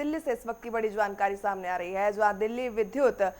दिल्ली से इस वक्त की बड़ी जानकारी सामने आ रही है, जहां दिल्ली विद्युत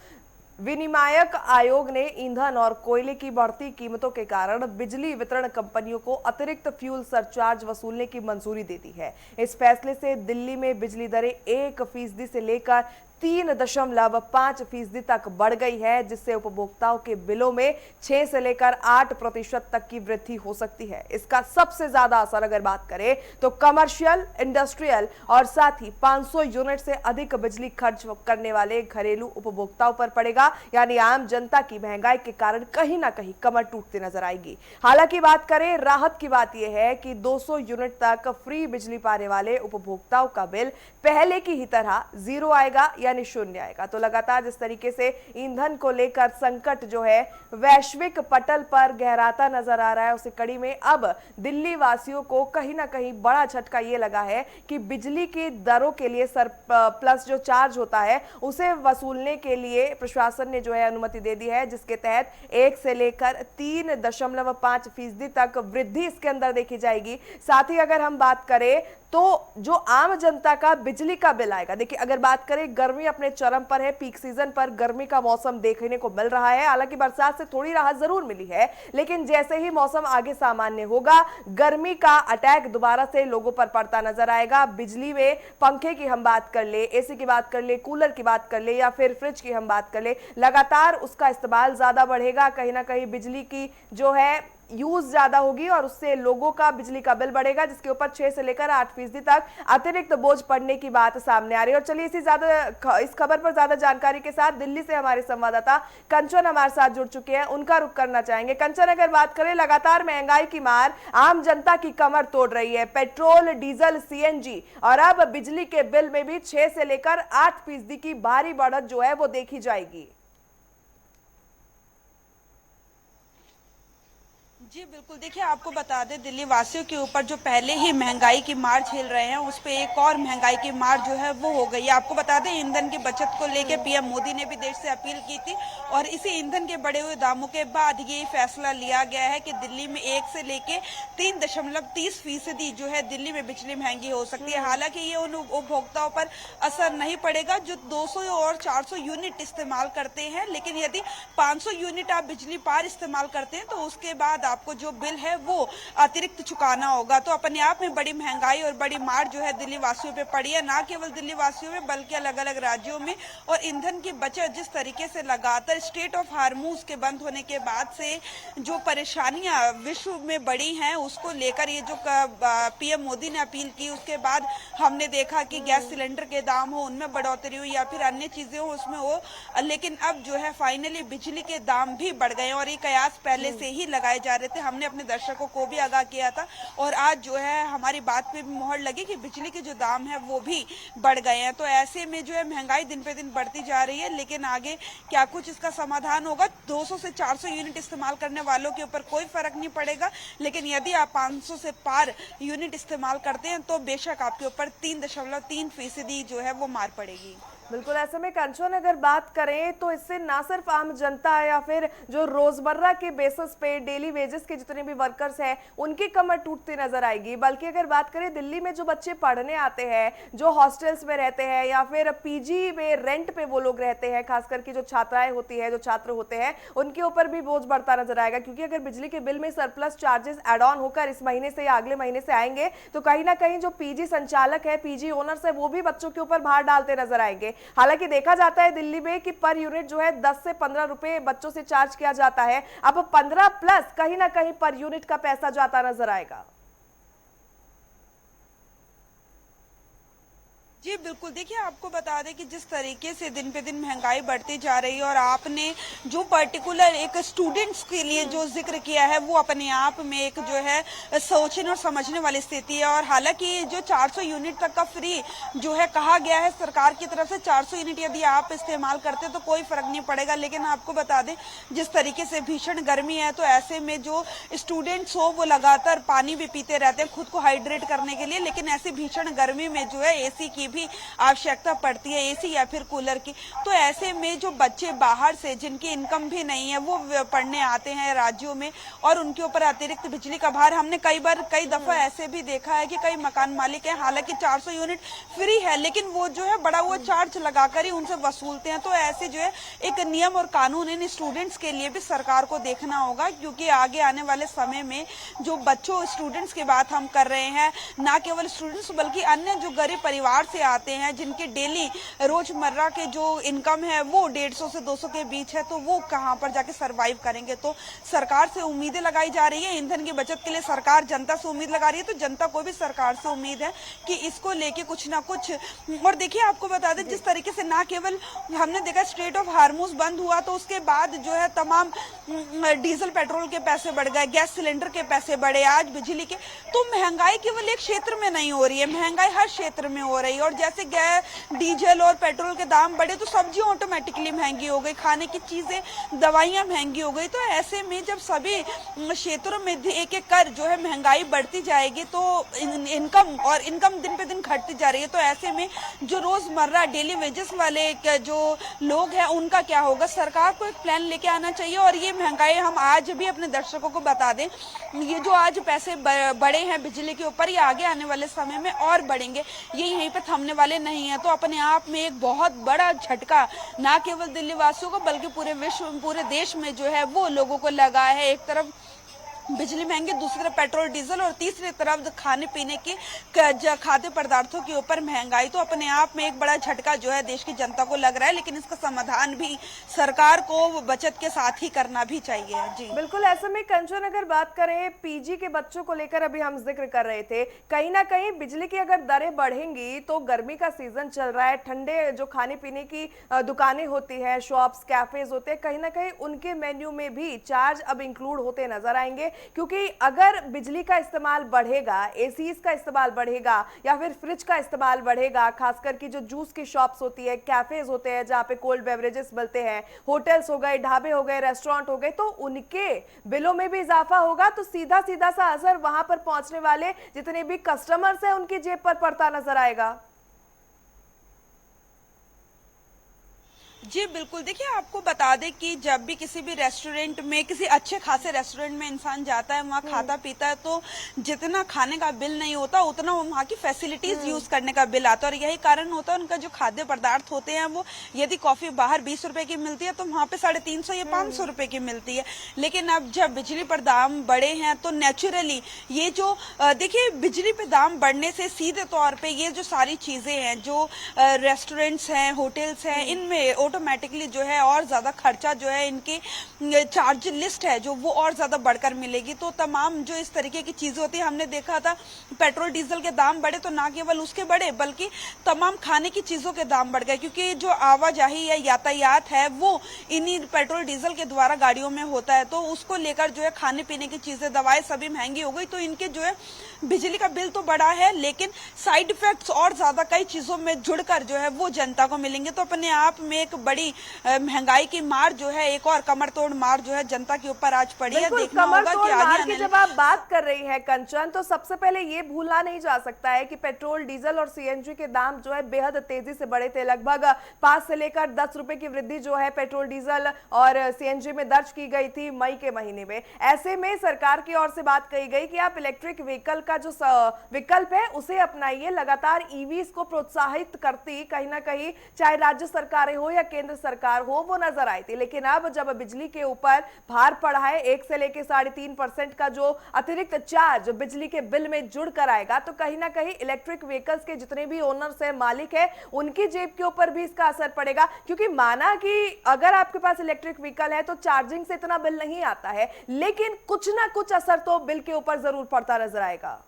विनियामक आयोग ने ईंधन और कोयले की बढ़ती कीमतों के कारण बिजली वितरण कंपनियों को अतिरिक्त फ्यूल सरचार्ज वसूलने की मंजूरी दे दी है। इस फैसले से दिल्ली में बिजली दरें 1% से लेकर 3.5% तक बढ़ गई है, जिससे उपभोक्ताओं के बिलों में 6 से लेकर 8% तक की वृद्धि हो सकती है। इसका सबसे ज्यादा असर अगर बात करें तो कमर्शियल, इंडस्ट्रियल और साथ ही 500 यूनिट से अधिक बिजली खर्च करने वाले घरेलू उपभोक्ताओं पर पड़ेगा। यानी आम जनता की महंगाई के कारण कहीं ना कहीं कमर टूटती नजर आएगी। हालांकि बात करें राहत की, बात यह है कि 200 यूनिट तक फ्री बिजली पाने वाले उपभोक्ताओं का बिल पहले की ही तरह जीरो आएगा, यानी शून्य आएगा। तो लगातार जिस तरीके से ईंधन को लेकर संकट जो है वैश्विक पटल पर गहराता नजर आ रहा है, उसी कड़ी में अब दिल्ली वासियों को कहीं ना कहीं बड़ा झटका ये लगा है कि बिजली की दरों के लिए सरप्लस जो चार्ज होता है उसे वसूलने के लिए प्रशासन ने जो है अनुमति दे दी है, जिसके तहत 1 से लेकर 3.5% तक वृद्धि इसके अंदर देखी जाएगी। साथ ही अगर हम बात करें तो जो आम जनता का बिजली का बिल आएगा, देखिए अगर बात करें गर्मी अपने चरम पर है, पीक सीजन पर गर्मी का मौसम देखने को मिल रहा है। हालांकि बरसात से थोड़ी राहत जरूर मिली है, लेकिन जैसे ही मौसम आगे सामान्य होगा गर्मी का अटैक दोबारा से लोगों पर पड़ता नजर आएगा। बिजली में पंखे की हम बात कर ले, एसी की बात कर ले, कूलर की बात कर ले या फिर फ्रिज की हम बात कर ले, लगातार उसका इस्तेमाल ज्यादा बढ़ेगा। कहीं ना कहीं बिजली की जो है यूज ज्यादा होगी और उससे लोगों का बिजली का बिल बढ़ेगा, जिसके ऊपर 6 से लेकर 8% तक अतिरिक्त बोझ पड़ने की बात सामने आ रही है। और चलिए इस खबर पर ज्यादा जानकारी के साथ दिल्ली से हमारे संवाददाता कंचन हमारे साथ जुड़ चुके हैं, उनका रुख करना चाहेंगे। कंचन, अगर बात करें लगातार महंगाई की मार आम जनता की कमर तोड़ रही है, पेट्रोल, डीजल, सीएनजी और अब बिजली के बिल में भी 6 से लेकर 8% की भारी बढ़त जो है वो देखी जाएगी। जी बिल्कुल, देखिए आपको बता दें दिल्ली वासियों के ऊपर जो पहले ही महंगाई की मार झेल रहे हैं उस पे एक और महंगाई की मार जो है वो हो गई है। आपको बता दें ईंधन की बचत को लेकर पीएम मोदी ने भी देश से अपील की थी और इसी ईंधन के बढ़े हुए दामों के बाद ये फैसला लिया गया है कि दिल्ली में 1 से लेके 3.30% जो है दिल्ली में बिजली महंगी हो सकती है। हालांकि ये उन उपभोक्ताओं पर असर नहीं पड़ेगा जो 200 और 400 यूनिट इस्तेमाल करते हैं, लेकिन यदि 500 यूनिट आप बिजली पार इस्तेमाल करते हैं तो उसके बाद आपको जो बिल है वो अतिरिक्त चुकाना होगा। तो अपने आप में बड़ी महंगाई और बड़ी मार जो है दिल्ली वासियों पे पड़ी है, ना केवल दिल्ली वासियों में बल्कि अलग अलग राज्यों में। और ईंधन की बचत जिस तरीके से लगातार स्ट्रेट ऑफ हार्मूज के बंद होने के बाद से जो परेशानियां विश्व में बढ़ी हैं उसको लेकर ये जो पीएम मोदी ने अपील की, उसके बाद हमने देखा कि गैस सिलेंडर के दाम हो उनमें बढ़ोतरी हुई या फिर अन्य चीजें हो उसमें हो, लेकिन अब जो है फाइनली बिजली के दाम भी बढ़ गए और ये कयास पहले से ही लगाए जा रहे थे। हमने अपने दर्शकों को भी आगाह किया था और आज जो है हमारी बात पे भी मोहर लगी कि बिजली के जो दाम है वो भी बढ़ गए हैं। तो ऐसे में जो है महंगाई दिन पे दिन बढ़ती जा रही है, लेकिन आगे क्या कुछ इसका समाधान होगा? 200 से 400 यूनिट इस्तेमाल करने वालों के ऊपर कोई फर्क नहीं पड़ेगा, लेकिन यदि आप 500 से पार यूनिट इस्तेमाल करते हैं तो बेशक आपके ऊपर 3.3% जो है वो मार पड़ेगी। बिल्कुल, ऐसे में कंचन अगर बात करें तो इससे ना सिर्फ आम जनता या फिर जो रोजमर्रा के बेसिस पे डेली वेजेस के जितने भी वर्कर्स हैं उनकी कमर टूटती नजर आएगी, बल्कि अगर बात करें दिल्ली में जो बच्चे पढ़ने आते हैं, जो हॉस्टल्स में रहते हैं या फिर पीजी में रेंट पे वो लोग रहते हैं, खास करके जो छात्राएं होती है, जो छात्र होते हैं, उनके ऊपर भी बोझ बढ़ता नजर आएगा। क्योंकि अगर बिजली के बिल में सरप्लस चार्जेस एड ऑन होकर इस महीने से या अगले महीने से आएंगे तो कहीं ना कहीं जो पीजी संचालक है, पीजी ओनर्स है, वो भी बच्चों के ऊपर भार डालते नजर आएंगे। हालांकि देखा जाता है दिल्ली में कि पर यूनिट जो है 10 से 15 रुपए बच्चों से चार्ज किया जाता है, अब 15 प्लस कहीं ना कहीं पर यूनिट का पैसा जाता नजर आएगा। जी बिल्कुल, देखिए आपको बता दें कि जिस तरीके से दिन पे दिन महंगाई बढ़ती जा रही है और आपने जो पर्टिकुलर एक स्टूडेंट्स के लिए जो जिक्र किया है वो अपने आप में एक जो है सोचने और समझने वाली स्थिति है। और हालांकि जो 400 यूनिट तक का फ्री जो है कहा गया है सरकार की तरफ से, 400 यूनिट यदि आप इस्तेमाल करते तो कोई फर्क नहीं पड़ेगा, लेकिन आपको बता दें जिस तरीके से भीषण गर्मी है तो ऐसे में जो स्टूडेंट्स हो वो लगातार पानी भी पीते रहते हैं खुद को हाइड्रेट करने के लिए, लेकिन ऐसी भीषण गर्मी में जो है एसी की भी आवश्यकता पड़ती है एसी या फिर कूलर की। तो ऐसे में जो बच्चे बाहर से जिनकी इनकम भी नहीं है वो पढ़ने आते हैं राज्यों में और उनके ऊपर अतिरिक्त बिजली का भार, हमने कई दफा ऐसे भी देखा है कि कई मकान मालिक हैं, हालांकि 400 यूनिट फ्री है लेकिन वो जो है बड़ा वो चार्ज लगाकर ही उनसे वसूलते हैं। तो ऐसे जो है एक नियम और कानून इन स्टूडेंट्स के लिए भी सरकार को देखना होगा, क्योंकि आगे आने वाले समय में जो बच्चों स्टूडेंट्स की बात हम कर रहे हैं, ना केवल स्टूडेंट्स बल्कि अन्य जो गरीब परिवार से आते हैं जिनके डेली रोजमर्रा के जो इनकम है वो 150 से 200 के बीच है, तो वो कहां पर जाके सरवाइव करेंगे। तो सरकार से उम्मीदें लगाई जा रही है, ईंधन की बचत के लिए सरकार जनता से उम्मीद लगा रही है, तो जनता को भी सरकार से उम्मीद है कि इसको लेके कुछ ना कुछ। और देखिए आपको बता दें जिस तरीके से ना केवल हमने देखा स्ट्रेट ऑफ हार्मूज बंद हुआ तो उसके बाद जो है तमाम डीजल पेट्रोल के पैसे बढ़ गए, गैस सिलेंडर के पैसे बढ़े, आज बिजली के। तो महंगाई केवल एक क्षेत्र में नहीं हो रही है, महंगाई हर क्षेत्र में हो रही है। और जैसे गैस डीजल और पेट्रोल के दाम बढ़े तो सब्जियां ऑटोमेटिकली महंगी हो गई, खाने की चीजें दवाइयां महंगी हो गई। तो ऐसे में जब सभी क्षेत्रों में एक एक कर जो है महंगाई बढ़ती जाएगी तो इनकम दिन पे दिन घटती जा रही है। तो ऐसे में जो रोजमर्रा डेली वेजेस वाले जो लोग हैं उनका क्या होगा। सरकार को एक प्लान लेके आना चाहिए। और ये महंगाई हम आज भी अपने दर्शकों को बता दें, ये जो आज पैसे बढ़े हैं बिजली के ऊपर, ये आगे आने वाले समय में और बढ़ेंगे, ये यहीं पे थमने वाले नहीं है। तो अपने आप में एक बहुत बड़ा झटका ना केवल दिल्ली वासियों को बल्कि पूरे विश्व पूरे देश में जो है वो लोगों को लगा है। एक तरफ बिजली महंगी, दूसरी तरफ पेट्रोल डीजल और तीसरी तरफ खाने पीने की खाद्य पदार्थों के ऊपर महंगाई। तो अपने आप में एक बड़ा झटका जो है देश की जनता को लग रहा है, लेकिन इसका समाधान भी सरकार को बचत के साथ ही करना भी चाहिए। जी बिल्कुल। ऐसे में कंचन अगर बात करें पीजी के बच्चों को लेकर, अभी हम जिक्र कर रहे थे, कहीं ना कहीं बिजली की अगर दरें बढ़ेंगी तो गर्मी का सीजन चल रहा है, ठंडे जो खाने पीने की दुकानें होती है, शॉप्स कैफेज होते हैं, कहीं ना कहीं उनके मेन्यू में भी चार्ज अब इंक्लूड होते नजर आएंगे। क्योंकि अगर बिजली का इस्तेमाल बढ़ेगा, एसीज का इस्तेमाल बढ़ेगा या फिर फ्रिज का इस्तेमाल बढ़ेगा, खासकर की जो जूस की शॉप्स होती है, कैफेज होते हैं जहां पे कोल्ड बेवरेजेस मिलते हैं, होटल्स हो गए, ढाबे हो गए, रेस्टोरेंट हो गए, तो उनके बिलों में भी इजाफा होगा। तो सीधा सीधा सा असर वहां पर पहुंचने वाले जितने भी कस्टमर्स हैं उनकी जेब पर पड़ता नजर आएगा। जी बिल्कुल। देखिए आपको बता दें कि जब भी किसी भी रेस्टोरेंट में, किसी अच्छे खासे रेस्टोरेंट में इंसान जाता है, वहाँ खाता पीता है, तो जितना खाने का बिल नहीं होता उतना वहाँ की फैसिलिटीज यूज करने का बिल आता है। और यही कारण होता है उनका जो खाद्य पदार्थ होते हैं वो, यदि कॉफी बाहर 20 रुपए की मिलती है तो वहाँ पे 350 या 500 रुपए की मिलती है। लेकिन अब जब बिजली पर दाम बढ़े हैं तो नेचुरली ये जो देखिए बिजली पे दाम बढ़ने से सीधे तौर पे ये जो सारी चीजें हैं, जो रेस्टोरेंट्स हैं, होटल्स हैं, इनमें ऑटोमेटिकली जो है और ज्यादा खर्चा जो है, इनकी चार्ज लिस्ट है जो वो और ज्यादा बढ़कर मिलेगी। तो तमाम जो इस तरीके की चीजें होती है, हमने देखा था पेट्रोल डीजल के दाम बढ़े तो ना केवल उसके बढ़े बल्कि तमाम खाने की चीजों के दाम बढ़ गए, क्योंकि जो आवाजाही या यातायात है वो इन्हीं पेट्रोल डीजल के द्वारा गाड़ियों में होता है। तो उसको लेकर जो है खाने पीने की चीजें, दवाएं सभी महंगी हो गई। तो इनके जो है बिजली का बिल तो बढ़ा है लेकिन साइड इफेक्ट्स और ज्यादा कई चीजों में जुड़कर जो है वो जनता को मिलेंगे। तो अपने आप में एक बड़ी महंगाई की मार जो है, एक और कमर तोड़ मार जो है जनता के ऊपर आज पड़ी है। देखना होगा कि आगे आने जब आप बात कर रही हैं कंचन, तो सबसे पहले ये भूलना नहीं जा सकता है कि पेट्रोल डीजल और सीएनजी के दाम जो है बेहद तेजी से बढ़े थे। लगभग 5 से लेकर 10 रुपए की वृद्धि जो है पेट्रोल डीजल और सीएनजी में दर्ज की गई थी मई के महीने में। ऐसे में सरकार की ओर से बात कही गई कि आप इलेक्ट्रिक व्हीकल का जो विकल्प है उसे अपनाइए। लगातार ईवीज को प्रोत्साहित करती कहीं ना कहीं चाहे राज्य सरकारें हो या केंद्र सरकार हो वो नजर आई थी। लेकिन अब जब बिजली के ऊपर भार पड़ा है, 1 से लेकर 3.5% का जो अतिरिक्त चार्ज बिजली के बिल में जुड़ कर आएगा, तो कहीं ना कहीं इलेक्ट्रिक व्हीकल्स के जितने भी ओनर्स है, मालिक है, उनकी जेब के ऊपर भी इसका असर पड़ेगा। क्योंकि माना कि अगर आपके पास इलेक्ट्रिक व्हीकल है तो चार्जिंग से इतना बिल नहीं आता है, लेकिन कुछ ना कुछ असर तो बिल के ऊपर जरूर पड़ता नजर आएगा।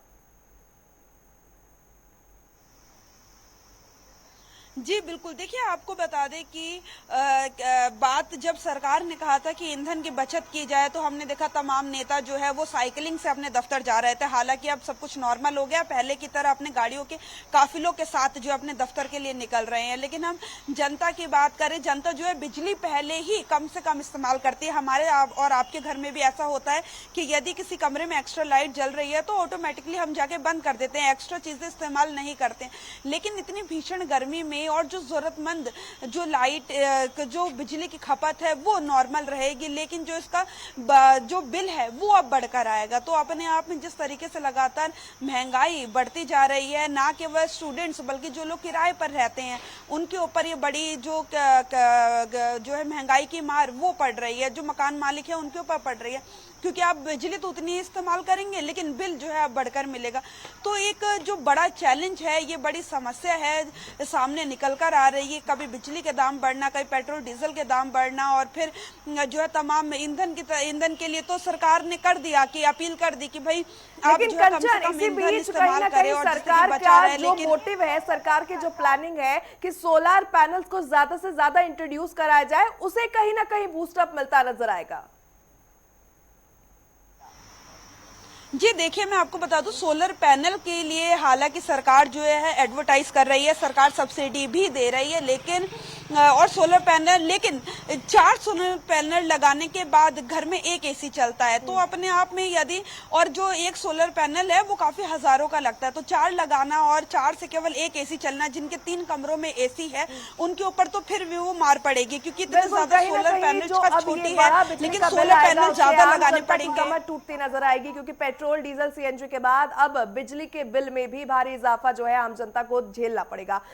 जी बिल्कुल, देखिए आपको बता दें कि बात जब सरकार ने कहा था कि ईंधन की बचत की जाए, तो हमने देखा तमाम नेता जो है वो साइकिलिंग से अपने दफ्तर जा रहे थे। हालांकि अब सब कुछ नॉर्मल हो गया, पहले की तरह अपने गाड़ियों के काफिलों के साथ जो अपने दफ्तर के लिए निकल रहे हैं। लेकिन हम जनता की बात करें, जनता जो है बिजली पहले ही कम से कम इस्तेमाल करती है। हमारे और आपके घर में भी ऐसा होता है कि यदि किसी कमरे में एक्स्ट्रा लाइट जल रही है तो ऑटोमेटिकली हम जाके बंद कर देते हैं, एक्स्ट्रा चीजें इस्तेमाल नहीं करते। लेकिन इतनी भीषण गर्मी में और जो जरूरतमंद जो लाइट जो बिजली की खपत है वो नॉर्मल रहेगी, लेकिन जो इसका जो बिल है वो अब बढ़कर आएगा। तो अपने आप में जिस तरीके से लगातार महंगाई बढ़ती जा रही है, ना केवल स्टूडेंट्स बल्कि जो लोग किराए पर रहते हैं उनके ऊपर ये बड़ी जो है महंगाई की मार वो पड़ रही है। जो मकान मालिक है उनके ऊपर पड़ रही है, क्योंकि आप बिजली तो उतनी इस्तेमाल करेंगे लेकिन बिल जो है अब बढ़कर मिलेगा। तो एक जो बड़ा चैलेंज है, ये बड़ी समस्या है सामने निकल कर आ रही है। कभी बिजली के दाम बढ़ना, कभी पेट्रोल डीजल के दाम बढ़ना, और फिर जो है तमाम ईंधन के लिए तो सरकार ने कर दिया कि अपील कर दी कि भाई आप लेकिन जो है कम से कंचन, कम इसी ईंधन बीच कहीं इस्तेमाल ना करें कहीं और जिससे कि सरकार बचा का रहे। जो लेकिन मोटिव है, सरकार की जो प्लानिंग है कि सोलर पैनल्स को ज्यादा से ज्यादा इंट्रोड्यूस कराया जाए, उसे कहीं ना कहीं बूस्टअप मिलता नजर आएगा। जी देखिए, मैं आपको बता दूं, सोलर पैनल के लिए हालांकि सरकार जो है एडवर्टाइज कर रही है, सरकार सब्सिडी भी दे रही है, लेकिन और सोलर पैनल, लेकिन 4 सोलर पैनल लगाने के बाद घर में एक एसी चलता है। तो अपने आप में यदि, और जो एक सोलर पैनल है वो काफी हजारों का लगता है, तो 4 लगाना और 4 से केवल एक एसी चलना, जिनके 3 कमरों में एसी है उनके ऊपर तो फिर भी वो मार पड़ेगी, क्योंकि इतने ज्यादा सोलर पैनल छोटी है, लेकिन सोलर पैनल ज्यादा लगाने पड़ेंगे। कमर टूटती नजर आएगी, क्योंकि पेट्रोल डीजल सीएनजी के बाद अब बिजली के बिल में भी भारी इजाफा जो है आम जनता को झेलना पड़ेगा।